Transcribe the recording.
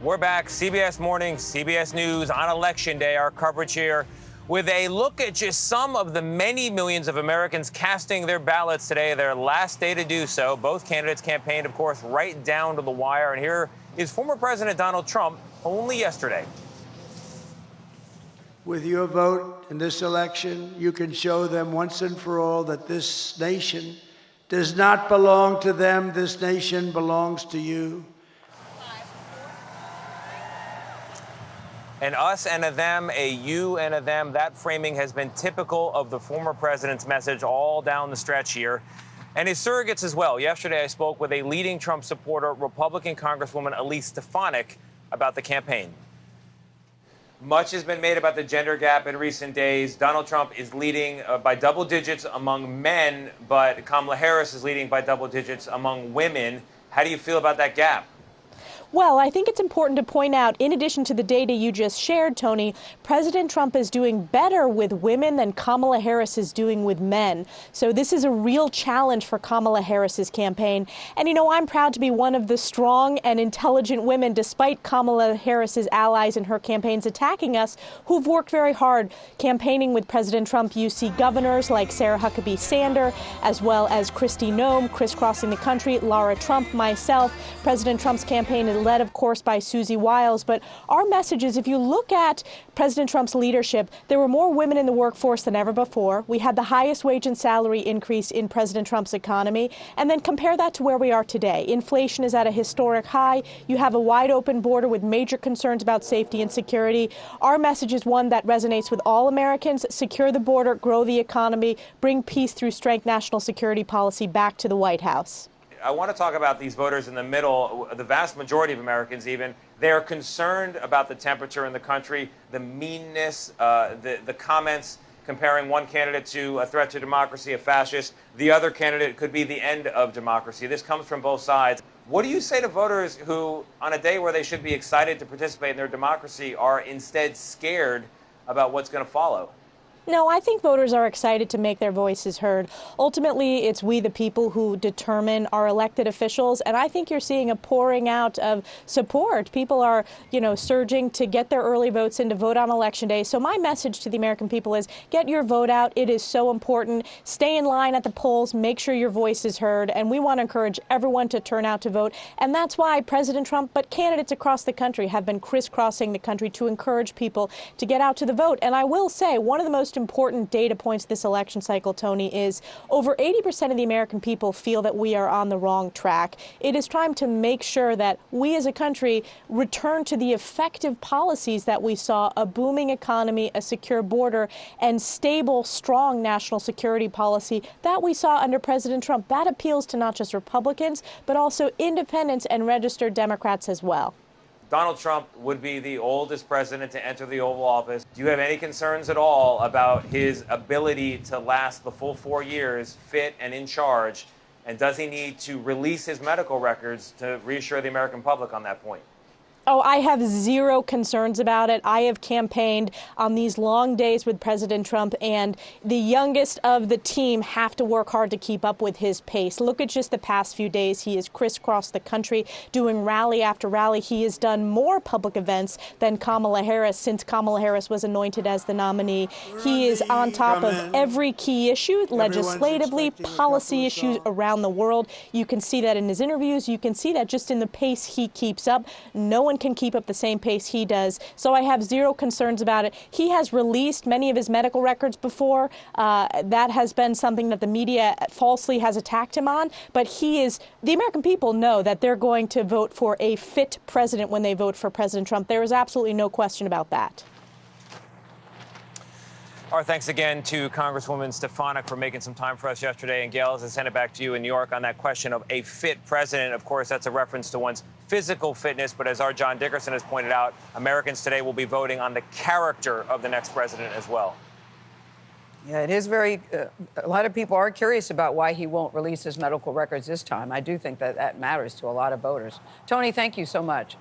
We're back, CBS Mornings, CBS News on Election Day, our coverage here with a look at just some of the many millions of Americans casting their ballots today, their last day to do so. Both candidates campaigned, of course, right down to the wire. And here is former President Donald Trump only yesterday. With your vote in this election, you can show them once and for all that this nation does not belong to them. This nation belongs to you. An us and a them, a you and a them. That framing has been typical of the former president's message all down the stretch here. And his surrogates as well. Yesterday, I spoke with a leading Trump supporter, Republican Congresswoman Elise Stefanik, about the campaign. Much has been made about the gender gap in recent days. Donald Trump is leading by double digits among men, but Kamala Harris is leading by double digits among women. How do you feel about that gap? Well, I think it's important to point out, in addition to the data you just shared, Tony, President Trump is doing better with women than Kamala Harris is doing with men. So this is a real challenge for Kamala Harris's campaign. And, you know, I'm proud to be one of the strong and intelligent women, despite Kamala Harris's allies in her campaigns attacking us, who've worked very hard campaigning with President Trump. You see governors like Sarah Huckabee Sanders, as well as Kristi Noem, crisscrossing the country, Lara Trump, myself. President Trump's campaign is led, of course, by Susie Wiles. But our message is, if you look at President Trump's leadership, there were more women in the workforce than ever before. We had the highest wage and salary increase in President Trump's economy. And then compare that to where we are today. Inflation is at a historic high. You have a wide open border with major concerns about safety and security. Our message is one that resonates with all Americans. Secure the border, grow the economy, bring peace through strength national security policy back to the White House. I want to talk about these voters in the middle. The vast majority of Americans, even, they're concerned about the temperature in the country, the meanness, the comments comparing one candidate to a threat to democracy, a fascist. The other candidate could be the end of democracy. This comes from both sides. What do you say to voters who, on a day where they should be excited to participate in their democracy, are instead scared about what's going to follow? No, I think voters are excited to make their voices heard. Ultimately, it's we, the people, who determine our elected officials. And I think you're seeing a pouring out of support. People are, surging to get their early votes in to vote on Election Day. So my message to the American people is get your vote out. It is so important. Stay in line at the polls. Make sure your voice is heard. And we want to encourage everyone to turn out to vote. And that's why President Trump, but candidates across the country, have been crisscrossing the country to encourage people to get out to the vote. And I will say, one of the most important data points this election cycle, Tony, is over 80% of the American people feel that we are on the wrong track. It is time to make sure that we as a country return to the effective policies that we saw: a booming economy, a secure border, and stable, strong national security policy that we saw under President Trump. That appeals to not just Republicans, but also independents and registered Democrats as well. Donald Trump would be the oldest president to enter the Oval Office. Do you have any concerns at all about his ability to last the full 4 years fit and in charge? And does he need to release his medical records to reassure the American public on that point? Oh, I have zero concerns about it. I have campaigned on these long days with President Trump, and the youngest of the team have to work hard to keep up with his pace. Look at just the past few days. He has crisscrossed the country doing rally after rally. He has done more public events than Kamala Harris since Kamala Harris was anointed as the nominee. He is on top of every key issue, legislatively, policy issues around the world. You can see that in his interviews. You can see that just in the pace he keeps up. No one can keep up the same pace he does. So I have zero concerns about it. He has released many of his medical records before. That has been something that the media falsely has attacked him on. But the American people know that they're going to vote for a fit president when they vote for President Trump. There is absolutely no question about that. Our thanks again to Congresswoman Stefanik for making some time for us yesterday. And Gayle, as I send it back to you in New York on that question of a fit president, of course, that's a reference to one's physical fitness. But as our John Dickerson has pointed out, Americans today will be voting on the character of the next president as well. Yeah, it is very, a lot of people are curious about why he won't release his medical records this time. I do think that matters to a lot of voters. Tony, thank you so much.